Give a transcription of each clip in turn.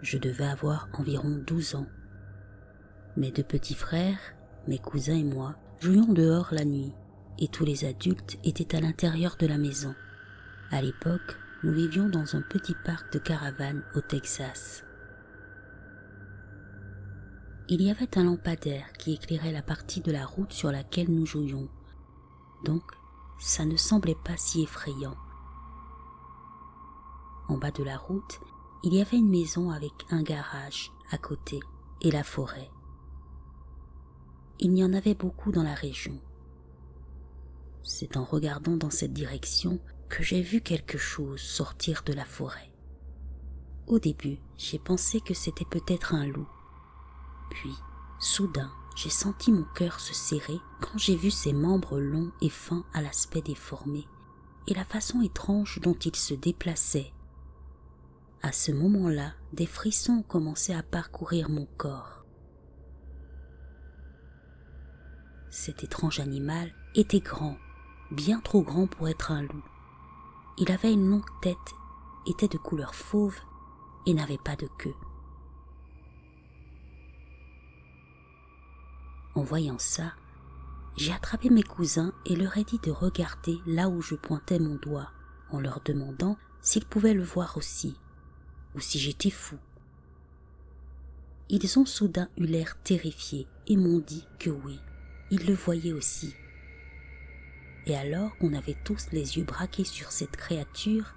Je devais avoir environ 12 ans. Mes 2 petits frères, mes cousins et moi jouions dehors la nuit, et tous les adultes étaient à l'intérieur de la maison. À l'époque, nous vivions dans un petit parc de caravanes au Texas. Il y avait un lampadaire qui éclairait la partie de la route sur laquelle nous jouions, donc ça ne semblait pas si effrayant. En bas de la route, il y avait une maison avec un garage à côté et la forêt. Il y en avait beaucoup dans la région. C'est en regardant dans cette direction que j'ai vu quelque chose sortir de la forêt. Au début, j'ai pensé que c'était peut-être un loup. Puis, soudain, j'ai senti mon cœur se serrer quand j'ai vu ses membres longs et fins à l'aspect déformé et la façon étrange dont il se déplaçait. À ce moment-là, des frissons ont commencé à parcourir mon corps. Cet étrange animal était grand, bien trop grand pour être un loup. Il avait une longue tête, était de couleur fauve et n'avait pas de queue. En voyant ça, j'ai attrapé mes cousins et leur ai dit de regarder là où je pointais mon doigt, en leur demandant s'ils pouvaient le voir aussi, ou si j'étais fou. Ils ont soudain eu l'air terrifiés et m'ont dit que oui, ils le voyaient aussi. Et alors qu'on avait tous les yeux braqués sur cette créature,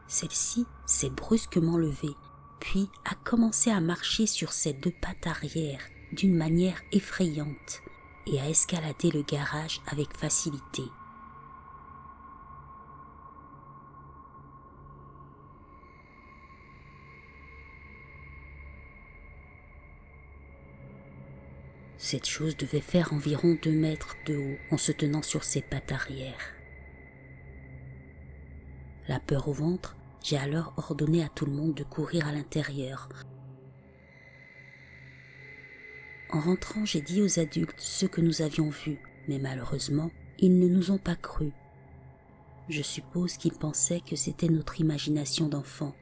celle-ci s'est brusquement levée, puis a commencé à marcher sur ses 2 pattes arrière d'une manière effrayante et a escaladé le garage avec facilité. Cette chose devait faire environ 2 mètres de haut en se tenant sur ses pattes arrière. La peur au ventre, j'ai alors ordonné à tout le monde de courir à l'intérieur. En rentrant, j'ai dit aux adultes ce que nous avions vu, mais malheureusement, ils ne nous ont pas cru. Je suppose qu'ils pensaient que c'était notre imagination d'enfant.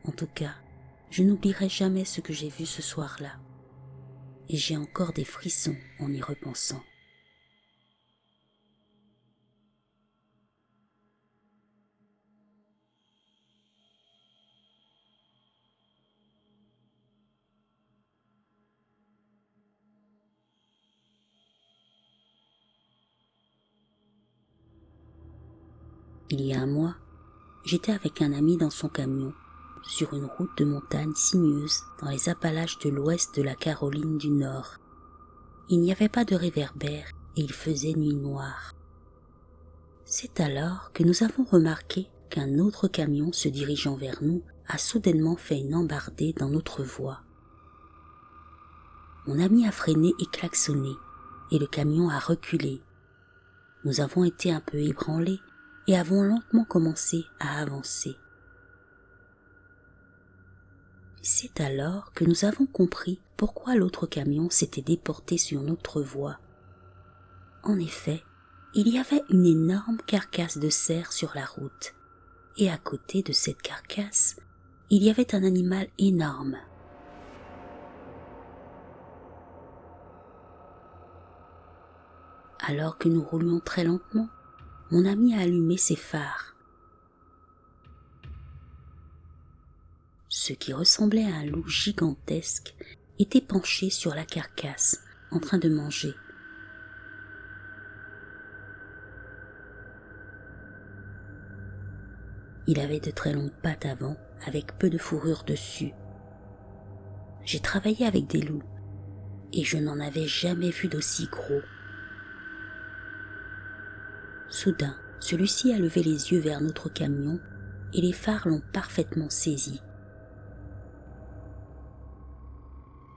En tout cas, je n'oublierai jamais ce que j'ai vu ce soir-là, et j'ai encore des frissons en y repensant. Il y a un mois, j'étais avec un ami dans son camion, sur une route de montagne sinueuse dans les Appalaches de l'ouest de la Caroline du Nord. Il n'y avait pas de réverbère et il faisait nuit noire. C'est alors que nous avons remarqué qu'un autre camion se dirigeant vers nous a soudainement fait une embardée dans notre voie. Mon ami a freiné et klaxonné, et le camion a reculé. Nous avons été un peu ébranlés et avons lentement commencé à avancer. C'est alors que nous avons compris pourquoi l'autre camion s'était déporté sur notre voie. En effet, il y avait une énorme carcasse de cerf sur la route, et à côté de cette carcasse, il y avait un animal énorme. Alors que nous roulions très lentement, mon ami a allumé ses phares. Ce qui ressemblait à un loup gigantesque était penché sur la carcasse, en train de manger. Il avait de très longues pattes avant, avec peu de fourrure dessus. J'ai travaillé avec des loups, et je n'en avais jamais vu d'aussi gros. Soudain, celui-ci a levé les yeux vers notre camion, et les phares l'ont parfaitement saisi.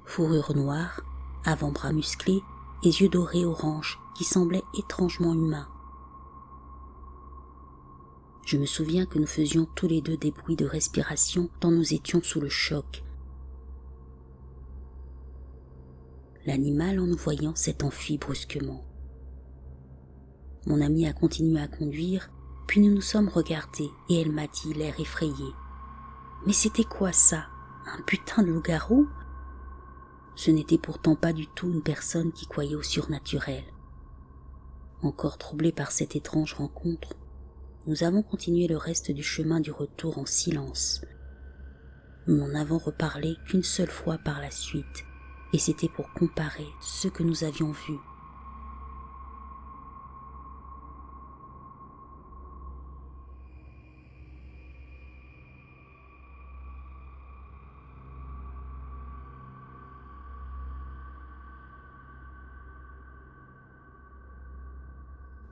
Fourrure noire, avant-bras musclés et yeux dorés orange qui semblaient étrangement humains. Je me souviens que nous faisions tous les 2 des bruits de respiration tant nous étions sous le choc. L'animal, en nous voyant, s'est enfui brusquement. Mon amie a continué à conduire, puis nous nous sommes regardés et elle m'a dit, l'air effrayé: « Mais c'était quoi ça? Un putain de loup-garou ?» Ce n'était pourtant pas du tout une personne qui croyait au surnaturel. Encore troublés par cette étrange rencontre, nous avons continué le reste du chemin du retour en silence. Nous n'en avons reparlé qu'une seule fois par la suite, et c'était pour comparer ce que nous avions vu.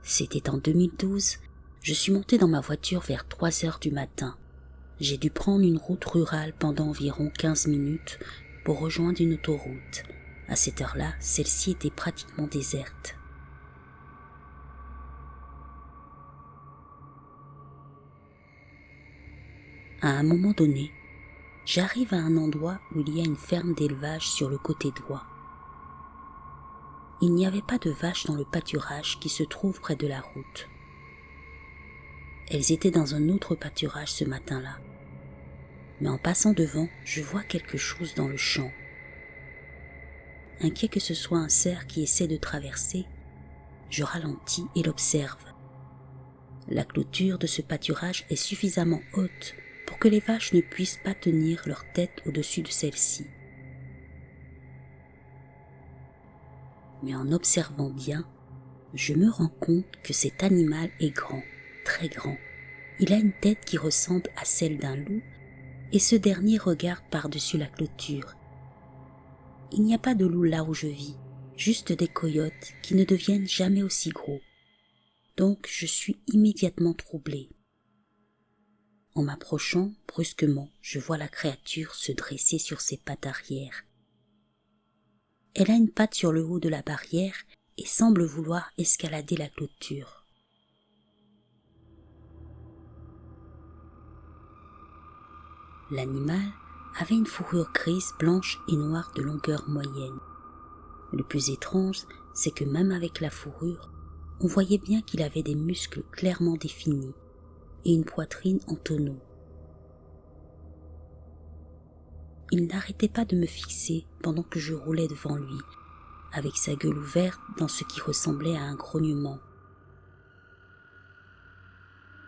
C'était en 2012, je suis montée dans ma voiture vers 3 heures du matin. J'ai dû prendre une route rurale pendant environ 15 minutes pour rejoindre une autoroute. À cette heure-là, celle-ci était pratiquement déserte. À un moment donné, j'arrive à un endroit où il y a une ferme d'élevage sur le côté droit. Il n'y avait pas de vaches dans le pâturage qui se trouve près de la route. Elles étaient dans un autre pâturage ce matin-là. Mais en passant devant, je vois quelque chose dans le champ. Inquiet que ce soit un cerf qui essaie de traverser, je ralentis et l'observe. La clôture de ce pâturage est suffisamment haute pour que les vaches ne puissent pas tenir leur tête au-dessus de celle-ci. Mais en observant bien, je me rends compte que cet animal est grand, très grand. Il a une tête qui ressemble à celle d'un loup et ce dernier regarde par-dessus la clôture. Il n'y a pas de loup là où je vis, juste des coyotes qui ne deviennent jamais aussi gros. Donc je suis immédiatement troublée. En m'approchant brusquement, je vois la créature se dresser sur ses pattes arrière. Elle a une patte sur le haut de la barrière et semble vouloir escalader la clôture. L'animal avait une fourrure grise, blanche et noire de longueur moyenne. Le plus étrange, c'est que même avec la fourrure, on voyait bien qu'il avait des muscles clairement définis et une poitrine en tonneau. Il n'arrêtait pas de me fixer pendant que je roulais devant lui, avec sa gueule ouverte dans ce qui ressemblait à un grognement.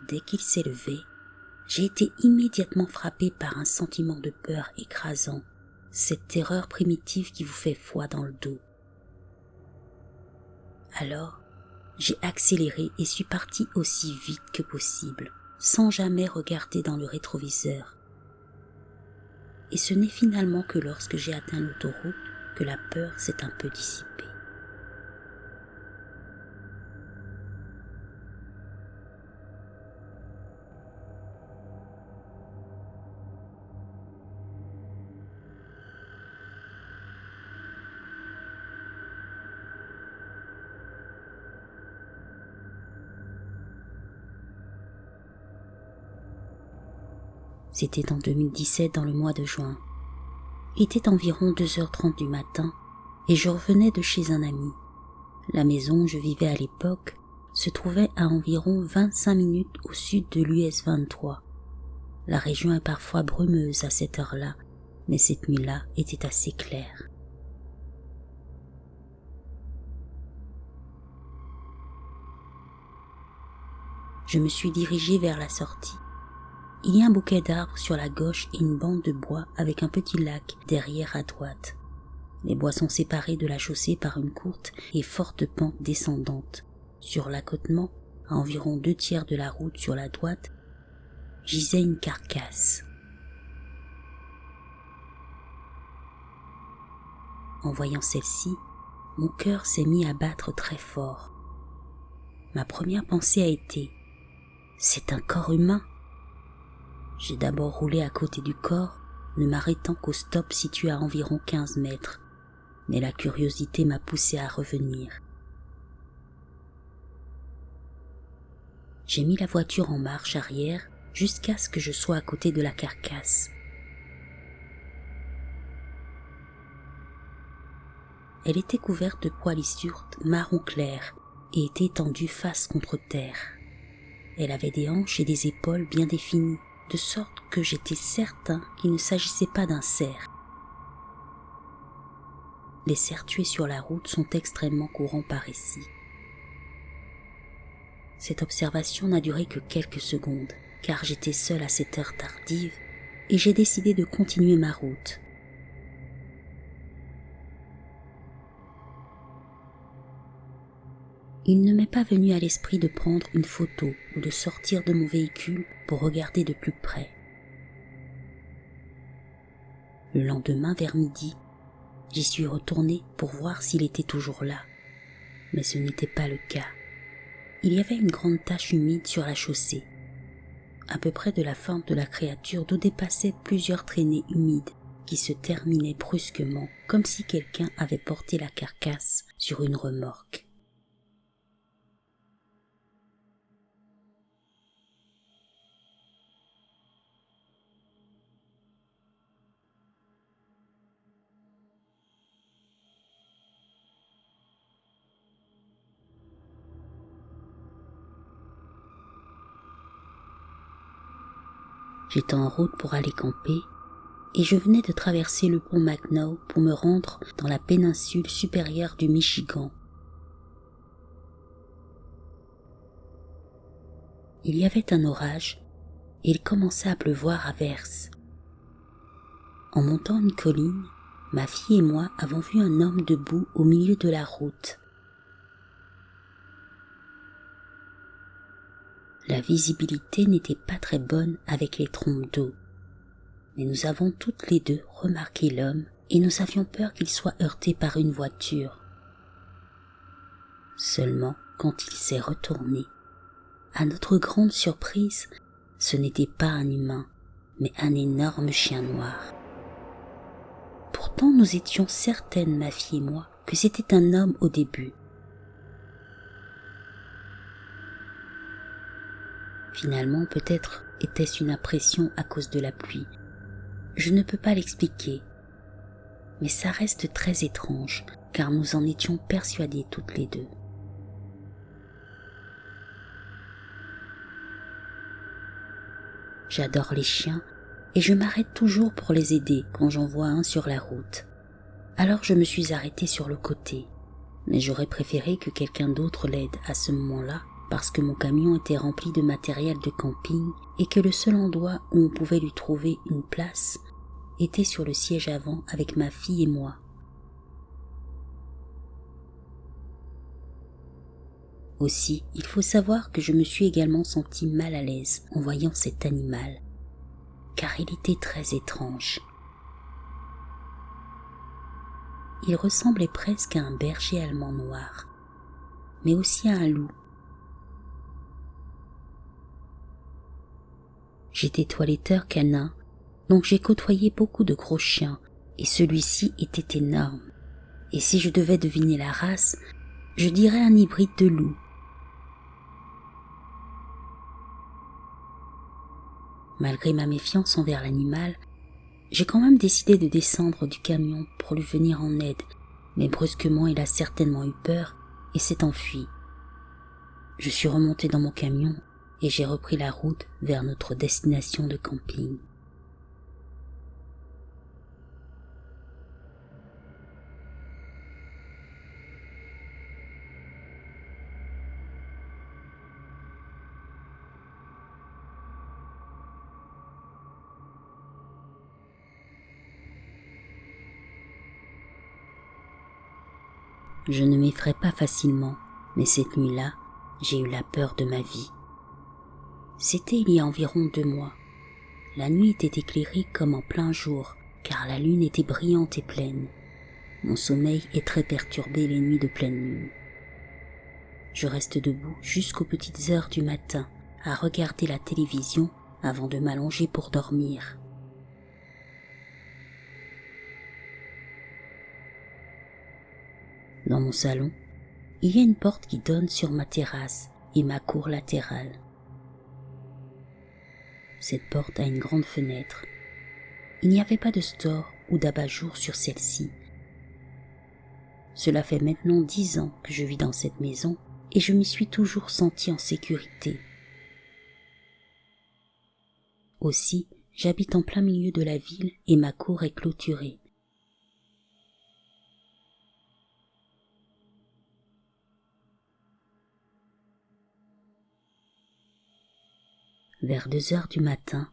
Dès qu'il s'est levé, j'ai été immédiatement frappé par un sentiment de peur écrasant, cette terreur primitive qui vous fait froid dans le dos. Alors, j'ai accéléré et suis parti aussi vite que possible, sans jamais regarder dans le rétroviseur. Et ce n'est finalement que lorsque j'ai atteint l'autoroute que la peur s'est un peu dissipée. C'était en 2017 dans le mois de juin. Il était environ 2h30 du matin et je revenais de chez un ami. La maison où je vivais à l'époque se trouvait à environ 25 minutes au sud de l'US 23. La région est parfois brumeuse à cette heure-là, mais cette nuit-là était assez claire. Je me suis dirigé vers la sortie. Il y a un bouquet d'arbres sur la gauche et une bande de bois avec un petit lac derrière à droite. Les bois sont séparés de la chaussée par une courte et forte pente descendante. Sur l'accotement, à environ 2/3 de la route sur la droite, gisait une carcasse. En voyant celle-ci, mon cœur s'est mis à battre très fort. Ma première pensée a été « c'est un corps humain ». J'ai d'abord roulé à côté du corps, ne m'arrêtant qu'au stop situé à environ 15 mètres, mais la curiosité m'a poussé à revenir. J'ai mis la voiture en marche arrière jusqu'à ce que je sois à côté de la carcasse. Elle était couverte de poilissures marron clair et était étendue face contre terre. Elle avait des hanches et des épaules bien définies, de sorte que j'étais certain qu'il ne s'agissait pas d'un cerf. Les cerfs tués sur la route sont extrêmement courants par ici. Cette observation n'a duré que quelques secondes, car j'étais seul à cette heure tardive et j'ai décidé de continuer ma route. Il ne m'est pas venu à l'esprit de prendre une photo ou de sortir de mon véhicule pour regarder de plus près. Le lendemain, vers midi, j'y suis retourné pour voir s'il était toujours là, mais ce n'était pas le cas. Il y avait une grande tache humide sur la chaussée, à peu près de la forme de la créature d'où dépassaient plusieurs traînées humides qui se terminaient brusquement comme si quelqu'un avait porté la carcasse sur une remorque. J'étais en route pour aller camper et je venais de traverser le pont McNaugh pour me rendre dans la péninsule supérieure du Michigan. Il y avait un orage et il commençait à pleuvoir à verse. En montant une colline, ma fille et moi avons vu un homme debout au milieu de la route. La visibilité n'était pas très bonne avec les trompes d'eau, mais nous avons toutes les deux remarqué l'homme et nous avions peur qu'il soit heurté par une voiture. Seulement, quand il s'est retourné, à notre grande surprise, ce n'était pas un humain, mais un énorme chien noir. Pourtant, nous étions certaines, ma fille et moi, que c'était un homme au début. Finalement, peut-être était-ce une impression à cause de la pluie. Je ne peux pas l'expliquer, mais ça reste très étrange, car nous en étions persuadées toutes les deux. J'adore les chiens et je m'arrête toujours pour les aider quand j'en vois un sur la route. Alors je me suis arrêtée sur le côté, mais j'aurais préféré que quelqu'un d'autre l'aide à ce moment-là parce que mon camion était rempli de matériel de camping et que le seul endroit où on pouvait lui trouver une place était sur le siège avant avec ma fille et moi. Aussi, il faut savoir que je me suis également sentie mal à l'aise en voyant cet animal, car il était très étrange. Il ressemblait presque à un berger allemand noir, mais aussi à un loup. J'étais toiletteur canin, donc j'ai côtoyé beaucoup de gros chiens, et celui-ci était énorme. Et si je devais deviner la race, je dirais un hybride de loup. Malgré ma méfiance envers l'animal, j'ai quand même décidé de descendre du camion pour lui venir en aide, mais brusquement il a certainement eu peur et s'est enfui. Je suis remontée dans mon camion et j'ai repris la route vers notre destination de camping. Je ne m'effraie pas facilement, mais cette nuit-là, j'ai eu la peur de ma vie. C'était il y a environ 2 mois. La nuit était éclairée comme en plein jour, car la lune était brillante et pleine. Mon sommeil est très perturbé les nuits de pleine lune. Je reste debout jusqu'aux petites heures du matin à regarder la télévision avant de m'allonger pour dormir. Dans mon salon, il y a une porte qui donne sur ma terrasse et ma cour latérale. Cette porte a une grande fenêtre. Il n'y avait pas de store ou d'abat-jour sur celle-ci. Cela fait maintenant 10 ans que je vis dans cette maison et je m'y suis toujours sentie en sécurité. Aussi, j'habite en plein milieu de la ville et ma cour est clôturée. Vers 2 heures du matin,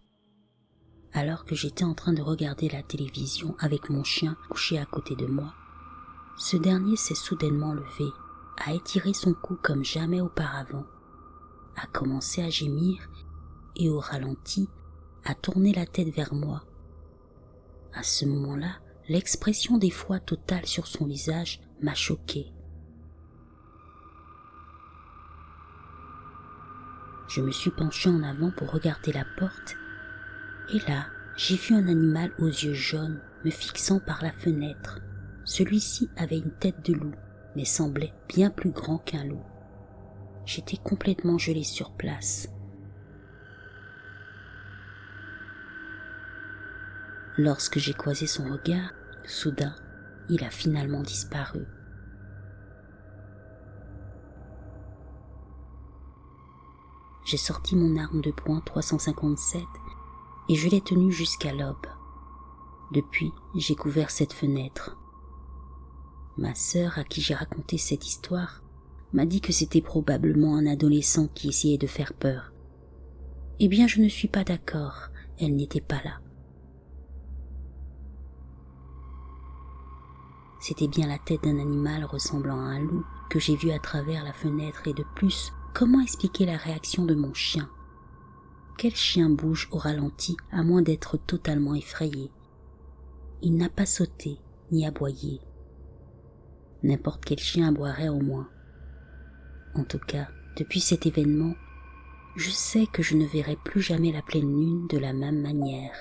alors que j'étais en train de regarder la télévision avec mon chien couché à côté de moi, ce dernier s'est soudainement levé, a étiré son cou comme jamais auparavant, a commencé à gémir et au ralenti, a tourné la tête vers moi. À ce moment-là, l'expression d'effroi totale sur son visage m'a choquée. Je me suis penchée en avant pour regarder la porte, et là, j'ai vu un animal aux yeux jaunes me fixant par la fenêtre. Celui-ci avait une tête de loup, mais semblait bien plus grand qu'un loup. J'étais complètement gelée sur place. Lorsque j'ai croisé son regard, soudain, il a finalement disparu. J'ai sorti mon arme de poing 357 et je l'ai tenue jusqu'à l'aube. Depuis, j'ai couvert cette fenêtre. Ma sœur, à qui j'ai raconté cette histoire, m'a dit que c'était probablement un adolescent qui essayait de faire peur. Eh bien, je ne suis pas d'accord, elle n'était pas là. C'était bien la tête d'un animal ressemblant à un loup que j'ai vu à travers la fenêtre et de plus, comment expliquer la réaction de mon chien? Quel chien bouge au ralenti à moins d'être totalement effrayé? Il n'a pas sauté ni aboyé. N'importe quel chien aboierait au moins. En tout cas, depuis cet événement, je sais que je ne verrai plus jamais la pleine lune de la même manière.